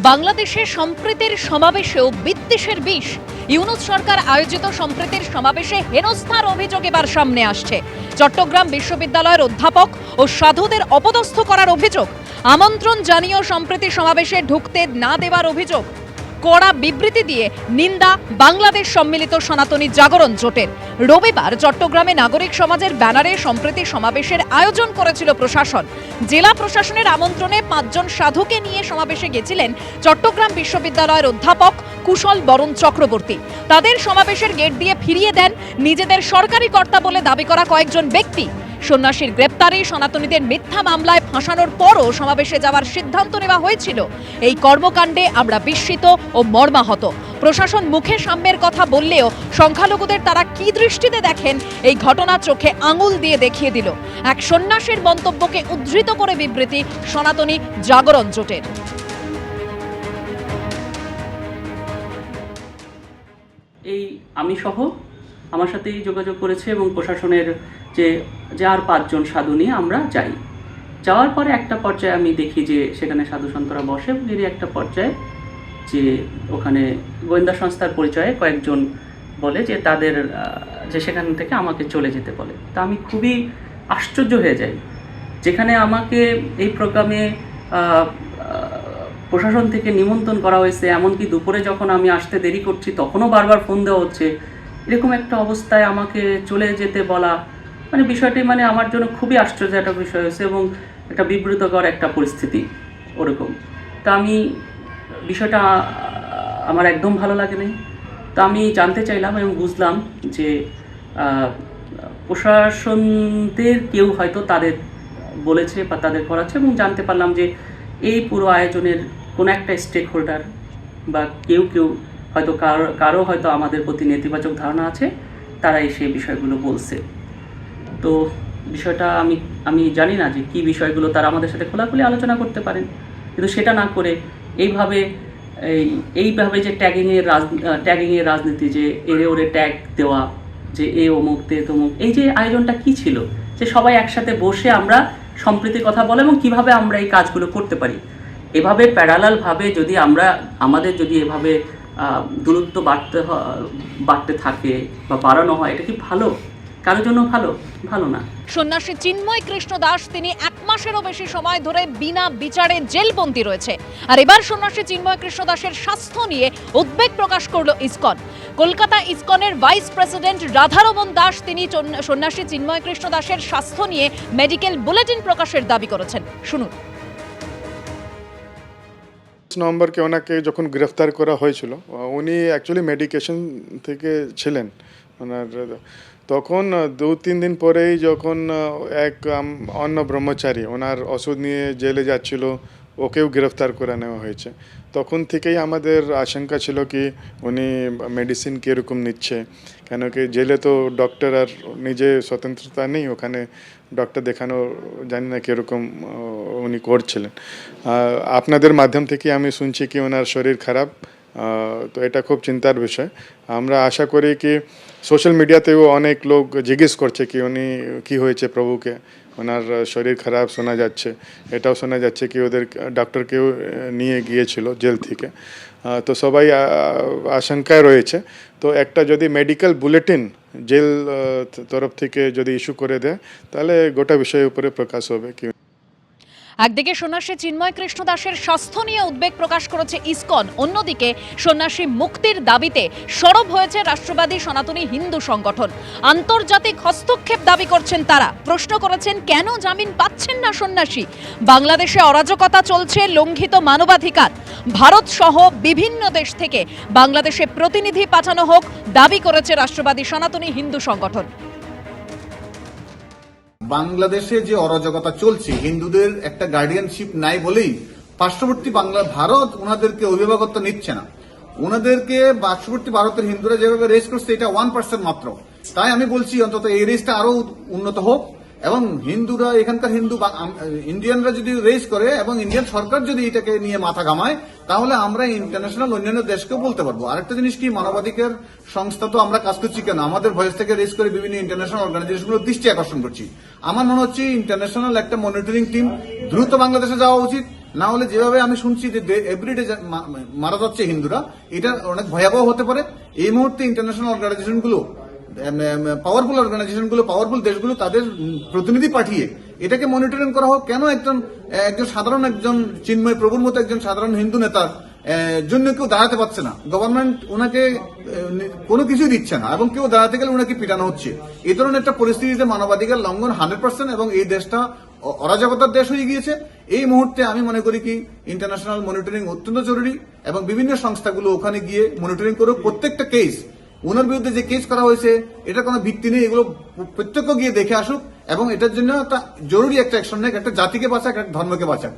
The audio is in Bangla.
বাংলাদেশে সম্প্রীতির সমাবেশেও বিদ্বেষের বিষ। ইউনূস সরকার আয়োজিত সম্প্রীতির সমাবেশে হেনস্থার অভিযোগ এবার সামনে আসছে। চট্টগ্রাম বিশ্ববিদ্যালয়ের অধ্যাপক ও সাধুদের অপদস্থ করার অভিযোগ, আমন্ত্রণ জানিয়েও সম্প্রীতি সমাবেশে ঢুকতে না দেওয়ার অভিযোগ, কড়া বিবৃতি দিয়ে নিন্দা বাংলাদেশ সম্মিলিত সনাতনী জাগরণ জোটের। রবিবার চট্টগ্রামে নাগরিক সমাজের ব্যানারে সম্প্রীতি সমাবেশের আয়োজন করেছিল প্রশাসন। জেলা প্রশাসনের আমন্ত্রণে 5 জন সাধুকে নিয়ে সমাবেশে গেছিলেন চট্টগ্রাম বিশ্ববিদ্যালয়ের অধ্যাপক কুশল বরণ চক্রবর্তী। তাদের সমাবেশের গেট দিয়ে ফিরিয়ে দেন নিজেদের সরকারি কর্তা বলে দাবি করা কয়েকজন ব্যক্তি। সন্ন্যাসীর গ্রেপ্তারে সনাতনীদের মিথ্যা মামলায় ফাঁসানোর পরও সমাবেশে যাওয়ার সিদ্ধান্ত নেওয়া হয়েছিল। এই কর্মকাণ্ডে আমরা বিস্মিত ও মর্মাহত। প্রশাসন মুখে সাম্যের কথা বললেও সংখ্যালঘুদের তারা কি দৃষ্টিতে দেখেন এই ঘটনা চোখে আঙুল দিয়ে দেখিয়ে দিল। এক সন্ন্যাসীর মন্তব্যকে উদ্ধৃত করে বিবৃতি সনাতনী জাগরণ জোটের। এই আমি সহ আমার সাথেই যোগাযোগ করেছে এবং প্রশাসনের যে আর 5 জন সাধু নিয়ে আমরা যাই। যাওয়ার পরে একটা পর্যায়ে আমি দেখি যে সেখানে সাধু সন্তরা বসে এবং এর একটা পর্যায়ে যে ওখানে গোয়েন্দা সংস্থার পরিচয়ে কয়েকজন বলে যে তাদের যে সেখান থেকে আমাকে চলে যেতে বলে। তা আমি খুবই আশ্চর্য হয়ে যাই, যেখানে আমাকে এই প্রোগ্রামে প্রশাসন থেকে নিমন্ত্রণ করা হয়েছে, এমনকি দুপুরে যখন আমি আসতে দেরি করছি তখনও বারবার ফোন দেওয়া হচ্ছে। এরকম একটা অবস্থায় আমাকে চলে যেতে বলা, মানে বিষয়টি মানে আমার জন্য খুবই আশ্চর্য একটা বিষয় হয়েছে এবং একটা বিব্রতকর একটা পরিস্থিতি ওরকম। তা আমি বিষয়টা আমার একদম ভালো লাগে নাই। তো আমি জানতে চাইলাম এবং বুঝলাম যে প্রশাসনদের কেউ হয়তো তাদের বলেছে বা তাদের করাচ্ছে, এবং জানতে পারলাম যে এই পুরো আয়োজনের কোনো একটা স্টেক হোল্ডার বা কেউ হয়তো কারো হয়তো আমাদের প্রতি নেতিবাচক ধারণা আছে, তারাই সেই বিষয়গুলো বলছে। তো বিষয়টা আমি জানি না যে কী বিষয়গুলো তারা আমাদের সাথে খোলাখুলি আলোচনা করতে পারেন, কিন্তু সেটা না করে এইভাবে যে ট্যাগিংয়ের রাজনীতি, যে এরে ওরে ট্যাগ দেওয়া, যে এ অমুক তে তমুক, এই যে আয়োজনটা কি ছিল, যে সবাই একসাথে বসে আমরা সম্প্রীতির কথা বলে এবং কিভাবে আমরা এই কাজগুলো করতে পারি। এভাবে প্যারালালভাবে যদি আমাদের যদি এভাবে দূরত্ব বাড়তে থাকে বা বাড়ানো হয়, এটা কি ভালো? কারোর জন্য ভালো না। সন্ন্যাসী চিন্ময় কৃষ্ণ দাস তিনি 1 মাসেরও বেশি সময় ধরে বিনা বিচারে জেলবন্দী রয়েছে। আর এবার সন্ন্যাসী চিন্ময় কৃষ্ণ দাসের স্বাস্থ্য নিয়ে উদ্বেগ প্রকাশ করলো ইসকন। কলকাতা ইসকনের ভাইস প্রেসিডেন্ট রাধারমন দাস তিনি সন্ন্যাসী চিন্ময় কৃষ্ণ দাসের স্বাস্থ্য নিয়ে মেডিকেল বুলেটিন প্রকাশের দাবি করেছেন। শুনুন। নভেম্বরকে ওনাকে যখন গ্রেফতার করা হয়েছিল, উনি অ্যাকচুয়ালি মেডিকেশন থেকে ছিলেন ওনার। তখন 2-3 দিন পরেই যখন এক অন্য ব্রহ্মচারী ওনার ওষুধ নিয়ে জেলে যাচ্ছিল, ওকেও গ্রেফতার করে নেওয়া হয়েছে। তখন থেকেই আমাদের আশঙ্কা ছিল কি উনি মেডিসিন কীরকম নিচ্ছে, কেন কি জেলে তো ডক্টর আর নিজে স্বতন্ত্রতা নেই, ওখানে ডক্টর দেখানো জানি না কীরকম উনি করছিলেন। আপনাদের মাধ্যম থেকে আমি শুনছি কি ওনার শরীর খারাপ, তো এটা খুব চিন্তার বিষয়। আমরা আশা করি কি সোশ্যাল মিডিয়াতেও অনেক লোক জিজ্ঞেস করছে কি উনি কী হয়েছে প্রভুকে, ওনার শরীর খারাপ শোনা যাচ্ছে। এটাও শোনা যাচ্ছে কি ওদের ডক্টরকেও নিয়ে গিয়েছিল জেল থেকে। তো সবাই আশঙ্কায় রয়েছে। তো একটা যদি মেডিকেল বুলেটিন জেল তরফ থেকে যদি ইস্যু করে দেয়, তাহলে গোটা বিষয়ের উপরে প্রকাশ হবে কি। একদিকে সন্ন্যাসী চিন্ময় কৃষ্ণ দাসের স্বাস্থ্য নিয়ে উদ্বেগ প্রকাশ করেছে ইসকন, অন্যদিকে সন্ন্যাসী মুক্তির দাবিতে সরব হয়েছে রাষ্ট্রবাদী সনাতনী হিন্দু সংগঠন। আন্তর্জাতিক হস্তক্ষেপ দাবি করছেন তারা। প্রশ্ন করেছেন কেন জামিন পাচ্ছেন না সন্ন্যাসী। বাংলাদেশে অরাজকতা চলছে, লঙ্ঘিত মানবাধিকার। ভারত সহ বিভিন্ন দেশ থেকে বাংলাদেশে প্রতিনিধি পাঠানো হোক দাবি করেছে রাষ্ট্রবাদী সনাতনী হিন্দু সংগঠন। বাংলাদেশে যে অরাজকতা চলছে, হিন্দুদের একটা গার্ডিয়ানশিপ নাই বলেই পার্শ্ববর্তী ভারত ওনাদেরকে অভিভাবকত্ব নিচ্ছে না। ওনাদেরকে পার্শ্ববর্তী ভারতের হিন্দুরা যেভাবে রেস করছে, এটা 1% মাত্র। তাই আমি বলছি অন্তত এই রেসটা আরো উন্নত হোক এবং হিন্দুরা, এখানকার ইন্ডিয়ানরা যদি রেস করে এবং ইন্ডিয়ান সরকার যদি এটাকে নিয়ে মাথা ঘামায়, তাহলে আমরা ইন্টারন্যাশনাল অন্যান্য দেশকেও বলতে পারবো। আরেকটা জিনিস কি, মানবাধিকার সংস্থা তো আমরা কাজ করছি কেন, আমাদের ভয়েস থেকে রেস করে বিভিন্ন ইন্টারন্যাশনাল অর্গানাইজেশনগুলোর দৃষ্টি আকর্ষণ করছি। আমার মনে হচ্ছে ইন্টারন্যাশনাল একটা মনিটরিং টিম দ্রুত বাংলাদেশে যাওয়া উচিত না হলে যেভাবে আমি শুনছি যে এভরিডে মারা যাচ্ছে হিন্দুরা, এটা অনেক ভয়াবহ হতে পারে। এই মুহূর্তে ইন্টারন্যাশনাল অর্গানাইজেশনগুলো, পাওয়ারফুল অর্গানাইজেশনগুলো, পাওয়ারফুল দেশগুলো তাদের প্রতিনিধি পাঠিয়ে এটাকে মনিটরিং করা হোক। কেন একজন সাধারণ একজন চিন্ময় প্রভুর মতো একজন সাধারণ হিন্দু নেতার জন্য কেউ দাঁড়াতে পারছে না, গভর্নমেন্ট ওনাকে কোনো কিছুই দিচ্ছে না, এবং কেউ দাঁড়াতে গেলে ওনাকে পিটানো হচ্ছে। এই ধরনের একটা পরিস্থিতিতে মানবাধিকার লঙ্ঘন 100%, এবং এই দেশটা অরাজকতার দেশ হয়ে গিয়েছে। এই মুহূর্তে আমি মনে করি কি ইন্টারন্যাশনাল মনিটরিং অত্যন্ত জরুরি, এবং বিভিন্ন সংস্থাগুলো ওখানে গিয়ে মনিটরিং করুক। প্রত্যেকটা কেস, ওনার বিরুদ্ধে যে কেস করা হয়েছে এটা কোনো ভিত্তি নেই, এগুলো প্রত্যক্ষ গিয়ে দেখে আসুক, এবং এটার জন্য একটা জরুরি একটা অ্যাকশন নেয়, একটা জাতিকে বাঁচাক, একটা ধর্মকে বাঁচাক।